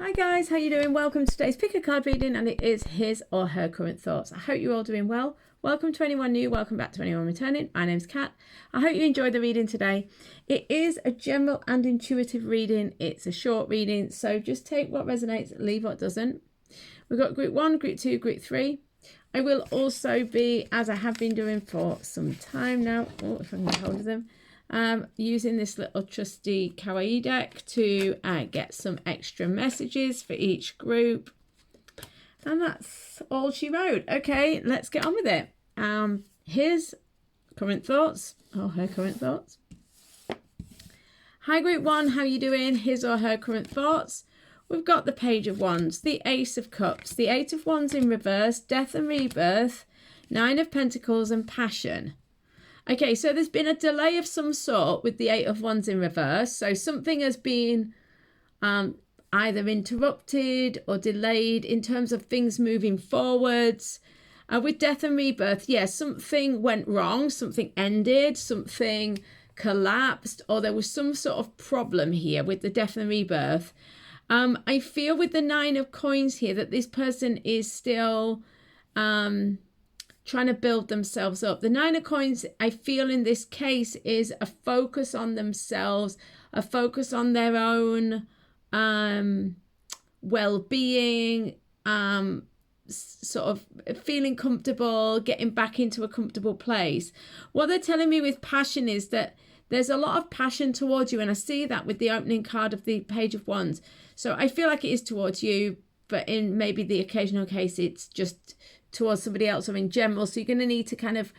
Hi guys, how you doing? Welcome to today's pick a card reading, and it is his or her current thoughts. I hope you're all doing well. Welcome to anyone new, welcome back to anyone returning. My name's Kat. I hope you enjoyed the reading today. It is a general and intuitive reading. It's a short reading, so just take what resonates, leave what doesn't. We've got group 1, group 2, group 3. I will also be, as I have been doing for some time now, if I can get hold of them, using this little trusty kawaii deck to get some extra messages for each group. And that's all she wrote. Okay, let's get on with it. Here's current thoughts, or her current thoughts. Hi group 1, how you doing? His or her current thoughts. We've got the Page of Wands, the Ace of Cups, the Eight of Wands in reverse, Death and Rebirth, Nine of Pentacles and Passion. Okay, so there's been a delay of some sort with the Eight of Wands in reverse. So something has been either interrupted or delayed in terms of things moving forwards. With Death and Rebirth, yes, something went wrong, something ended, something collapsed, or there was some sort of problem here with the Death and Rebirth. I feel with the Nine of Coins here that this person is still trying to build themselves up. The Nine of Coins, I feel in this case, is a focus on themselves, a focus on their own well-being, sort of feeling comfortable, getting back into a comfortable place. What they're telling me with passion is that there's a lot of passion towards you, and I see that with the opening card of the Page of Wands. So I feel like it is towards you, but in maybe the occasional case, it's just towards somebody else or in general. So you're going to need to kind of,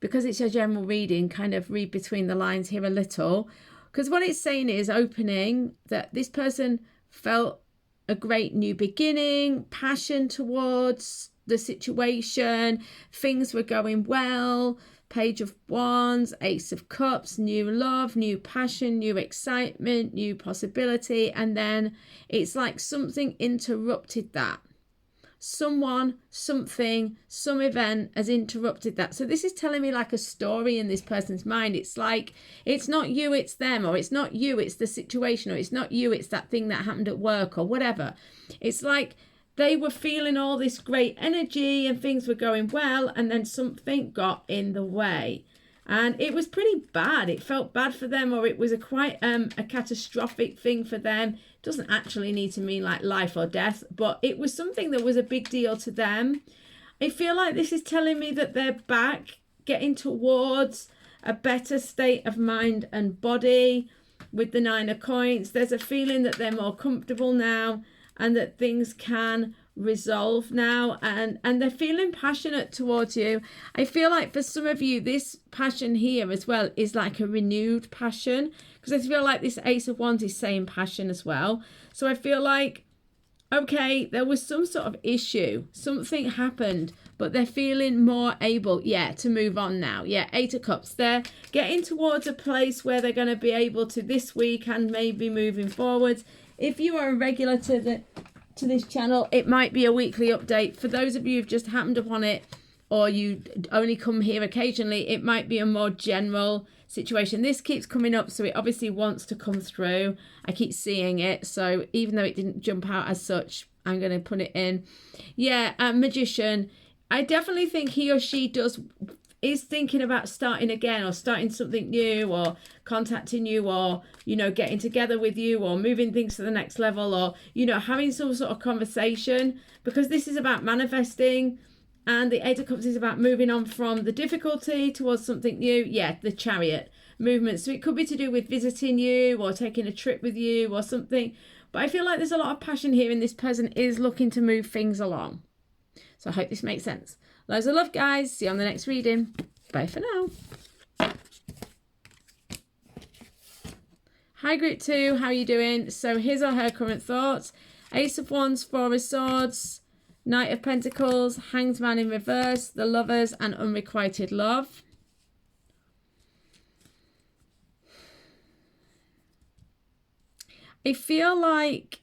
because it's a general reading, kind of read between the lines here a little. Because what it's saying is opening, that this person felt a great new beginning, passion towards the situation, things were going well. Page of Wands, Ace of Cups, new love, new passion, new excitement, new possibility. And then it's like something interrupted that. Someone, something, some event has interrupted that. So this is telling me like a story in this person's mind. It's like, it's not you, it's them, or it's not you, it's the situation, or it's not you, it's that thing that happened at work, or whatever. It's like they were feeling all this great energy and things were going well, and then something got in the way. And it was pretty bad. It felt bad for them, or it was quite a catastrophic thing for them. It doesn't actually need to mean like life or death, but it was something that was a big deal to them. I feel like this is telling me that they're back, getting towards a better state of mind and body with the Nine of Coins. There's a feeling that they're more comfortable now, and that things can resolve now, and they're feeling passionate towards you. I feel like for some of you, this passion here as well is like a renewed passion, because I feel like this Ace of Wands is saying passion as well. So I feel like, okay, there was some sort of issue, something happened, but they're feeling more able, to move on now. Eight of Cups, they're getting towards a place where they're going to be able to this week and maybe moving forwards. If you are a regular to this channel, it might be a weekly update. For those of you who've just happened upon it, or you only come here occasionally, it might be a more general situation. This keeps coming up, so it obviously wants to come through. I keep seeing it, so even though it didn't jump out as such, I'm going to put it in. Magician. I definitely think he or she is thinking about starting again, or starting something new, or contacting you, or getting together with you, or moving things to the next level, or having some sort of conversation, because this is about manifesting, and the Eight of Cups is about moving on from the difficulty towards something new. The Chariot movement, so it could be to do with visiting you or taking a trip with you or something, but I feel like there's a lot of passion here, and this person is looking to move things along. So I hope this makes sense. Loads of love, guys. See you on the next reading. Bye for now. Hi, group 2. How are you doing? So his or her current thoughts. Ace of Wands, Four of Swords, Knight of Pentacles, Hanged Man in reverse, the Lovers, and Unrequited Love. I feel like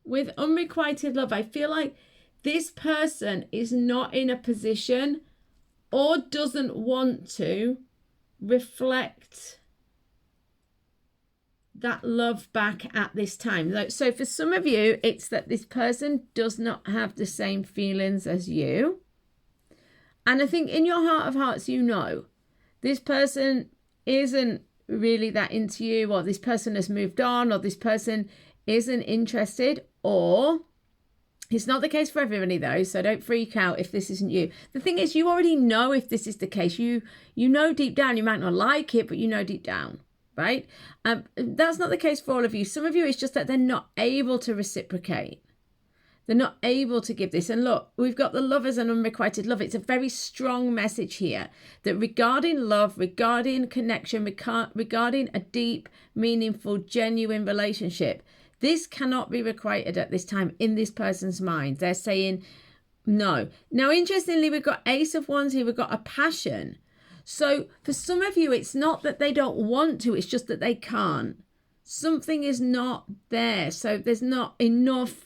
with unrequited love, I feel like this person is not in a position, or doesn't want to reflect that love back at this time. So for some of you, it's that this person does not have the same feelings as you. And I think in your heart of hearts, you know, this person isn't really that into you, or this person has moved on, or this person isn't interested, or it's not the case for everybody though, so don't freak out if this isn't you. The thing is, you already know if this is the case. You know deep down, you might not like it, but you know deep down, right? That's not the case for all of you. Some of you, it's just that they're not able to reciprocate. They're not able to give this. And look, we've got the Lovers and unrequited love. It's a very strong message here that regarding love, regarding connection, regarding a deep, meaningful, genuine relationship, this cannot be requited at this time in this person's mind. They're saying no. Now, interestingly, we've got Ace of Wands here. We've got a passion. So for some of you, it's not that they don't want to. It's just that they can't. Something is not there. So there's not enough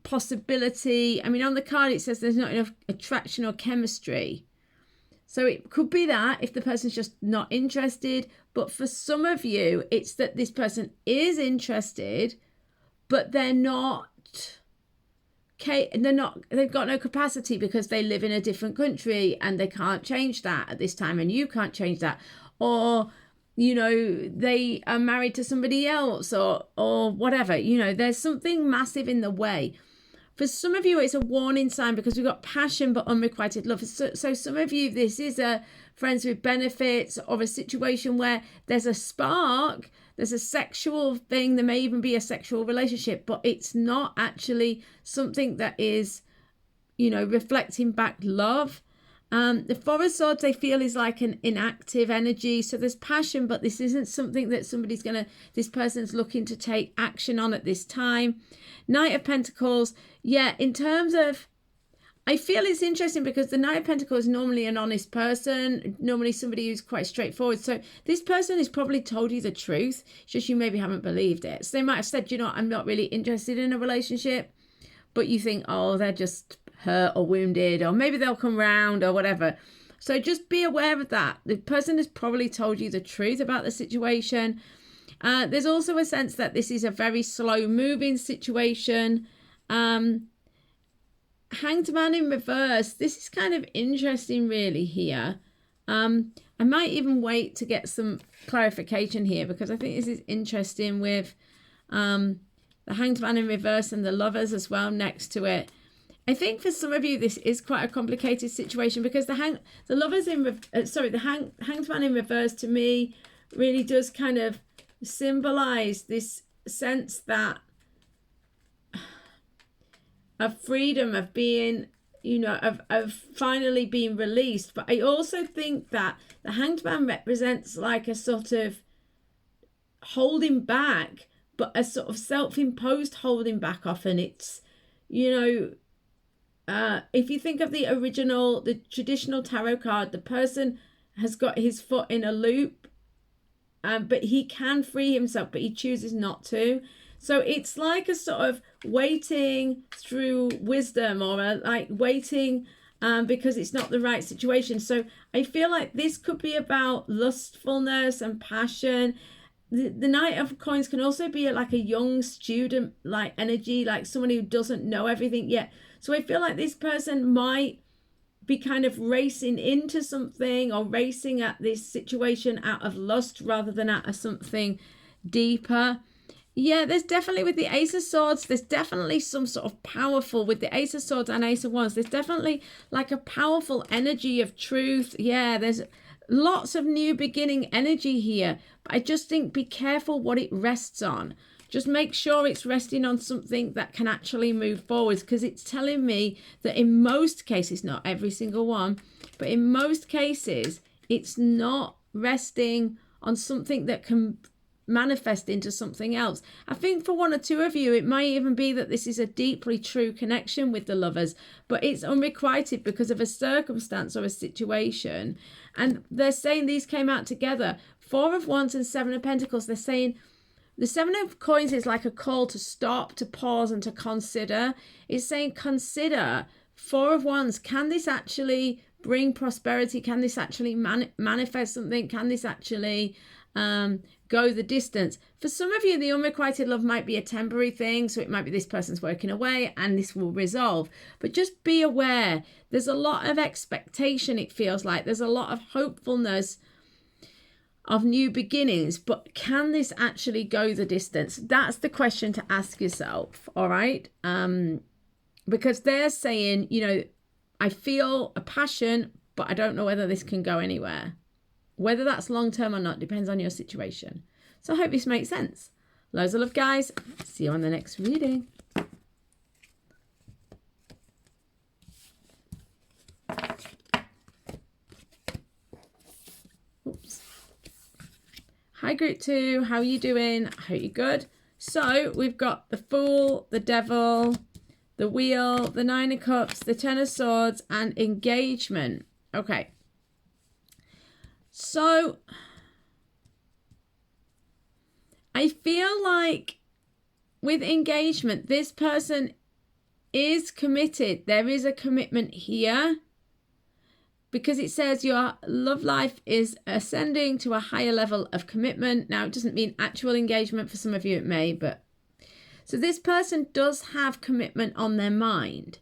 possibility. I mean, on the card, it says there's not enough attraction or chemistry. So it could be that if the person's just not interested. But for some of you, it's that this person is interested, but they've got no capacity because they live in a different country and they can't change that at this time, and you can't change that. Or, you know, they are married to somebody else, or whatever. You know, there's something massive in the way. For some of you, it's a warning sign because we've got passion but unrequited love. So some of you, this is a friends with benefits, or a situation where there's a spark, there's a sexual thing, there may even be a sexual relationship, but it's not actually something that is, you know, reflecting back love. The Four of Swords, they feel, is like an inactive energy. So there's passion, but this isn't something that this person's looking to take action on at this time. Knight of Pentacles, yeah, in terms of, I feel it's interesting because the Knight of Pentacles is normally an honest person, normally somebody who's quite straightforward. So this person has probably told you the truth, just you maybe haven't believed it. So they might have said, you know, I'm not really interested in a relationship, but you think, oh, they're just hurt or wounded, or maybe they'll come round or whatever. So just be aware of that. The person has probably told you the truth about the situation. There's also a sense that this is a very slow moving situation. Hanged Man in reverse. This is kind of interesting really here. I might even wait to get some clarification here because I think this is interesting with the Hanged Man in reverse and the Lovers as well next to it. I think for some of you this is quite a complicated situation because the Hanged Man in reverse to me really does kind of symbolize this sense that of freedom, of being, you know, of finally being released. But I also think that the Hanged Man represents like a sort of holding back, but a sort of self-imposed holding back often. It's, you know, if you think of the traditional tarot card, the person has got his foot in a loop, but he can free himself, but he chooses not to. So it's like a sort of waiting through wisdom, or like waiting because it's not the right situation. So I feel like this could be about lustfulness and passion. The Knight of Coins can also be like a young student, like energy, like someone who doesn't know everything yet. So I feel like this person might be kind of racing into something, or racing at this situation out of lust rather than out of something deeper. Yeah, there's definitely, with the Ace of Swords, there's definitely some sort of powerful, with the Ace of Swords and Ace of Wands, there's definitely like a powerful energy of truth. Yeah, there's lots of new beginning energy here. But I just think be careful what it rests on. Just make sure it's resting on something that can actually move forwards, because it's telling me that in most cases, not every single one, but in most cases, it's not resting on something that can manifest into something else. I think for one or two of you, it might even be that this is a deeply true connection with the Lovers, but it's unrequited because of a circumstance or a situation. And they're saying these came out together. Four of Wands and Seven of Pentacles, they're saying the Seven of Coins is like a call to stop, to pause, and to consider. It's saying consider. Four of Wands, can this actually bring prosperity? Can this actually manifest something? Can this actually go the distance. For some of you, the unrequited love might be a temporary thing. So it might be this person's working away and this will resolve. But just be aware, there's a lot of expectation, it feels like. There's a lot of hopefulness of new beginnings, but can this actually go the distance? That's the question to ask yourself, all right? Because they're saying, you know, I feel a passion, but I don't know whether this can go anywhere. Whether that's long-term or not depends on your situation. So I hope this makes sense. Loads of love, guys. See you on the next reading. Oops. Hi, Group 2. How are you doing? I hope you're good. So we've got the Fool, the Devil, the Wheel, the Nine of Cups, the Ten of Swords, and Engagement. Okay. So I feel like with engagement, this person is committed. There is a commitment here. Because it says your love life is ascending to a higher level of commitment. Now, it doesn't mean actual engagement. For some of you, it may, but... So this person does have commitment on their mind.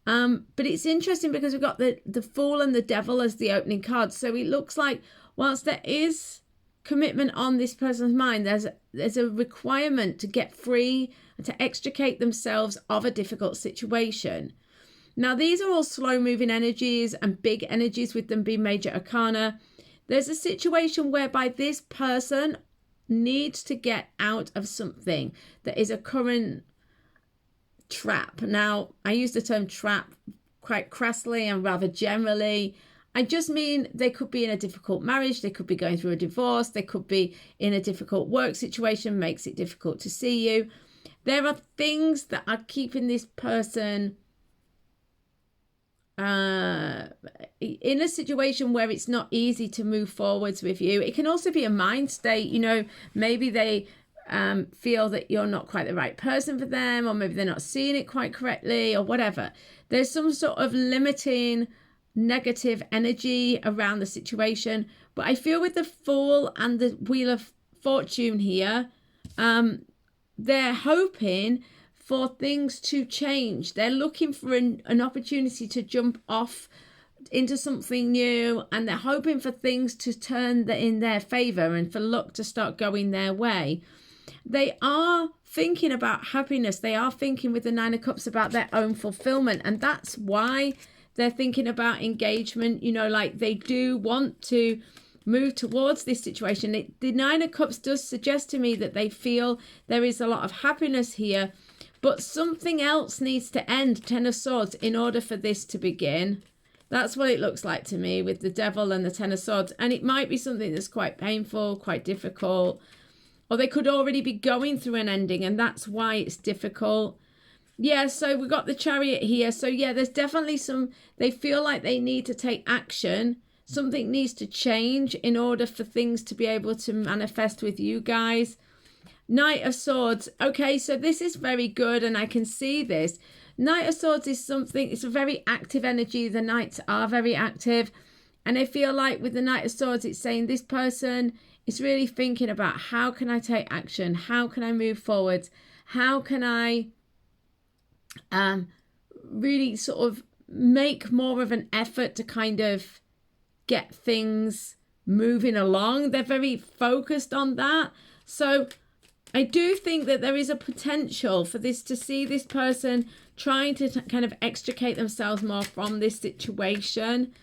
But it's interesting because we've got the Fool and the Devil as the opening cards. So it looks like whilst there is commitment on this person's mind, there's a requirement to get free and to extricate themselves of a difficult situation. Now, these are all slow-moving energies and big energies with them being major arcana. There's a situation whereby this person needs to get out of something that is a current trap. Now, I use the term trap quite crassly and rather generally. I just mean they could be in a difficult marriage. They could be going through a divorce. They could be in a difficult work situation, makes it difficult to see you. There are things that are keeping this person in a situation where it's not easy to move forwards with you. It can also be a mind state, you know, maybe they feel that you're not quite the right person for them, or maybe they're not seeing it quite correctly, or whatever. There's some sort of limiting negative energy around the situation. But I feel with the Fool and the Wheel of Fortune here, they're hoping for things to change. They're looking for an opportunity to jump off into something new, and they're hoping for things to turn in their favor and for luck to start going their way. They are thinking about happiness. They are thinking with the Nine of Cups about their own fulfillment, and that's why they're thinking about engagement. You know, like they do want to move towards this situation. The Nine of Cups does suggest to me that they feel there is a lot of happiness here, but something else needs to end, Ten of Swords, in order for this to begin. That's what it looks like to me with the Devil and the Ten of Swords. And it might be something that's quite painful, quite difficult. Or they could already be going through an ending, and that's why it's difficult. Yeah, so we've got the Chariot here. So yeah, there's definitely they feel like they need to take action. Something needs to change in order for things to be able to manifest with you guys. Knight of Swords. Okay, so this is very good, and I can see this. Knight of Swords is something, it's a very active energy. The Knights are very active. And I feel like with the Knight of Swords, it's saying this person is really thinking about, how can I take action? How can I move forward? How can I really sort of make more of an effort to kind of get things moving along? They're very focused on that. So I do think that there is a potential for this, to see this person trying to kind of extricate themselves more from this situation.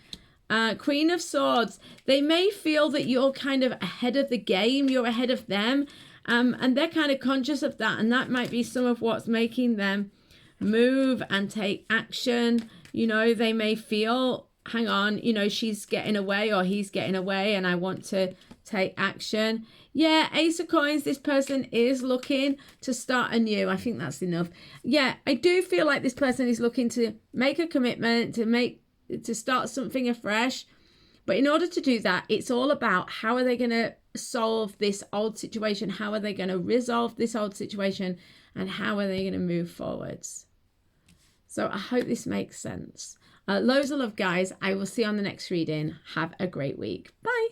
Queen of Swords, they may feel that you're kind of ahead of the game, you're ahead of them, and they're kind of conscious of that, and that might be some of what's making them move and take action. You know, they may feel, hang on, you know, she's getting away or he's getting away, and I want to take action. Yeah, Ace of Coins, this person is looking to start anew. I think that's enough. Yeah, I do feel like this person is looking to make a commitment, to start something afresh. But in order to do that, it's all about how are they going to solve this old situation? How are they going to resolve this old situation? And how are they going to move forwards? So I hope this makes sense. Loads of love, guys. I will see you on the next reading. Have a great week. Bye.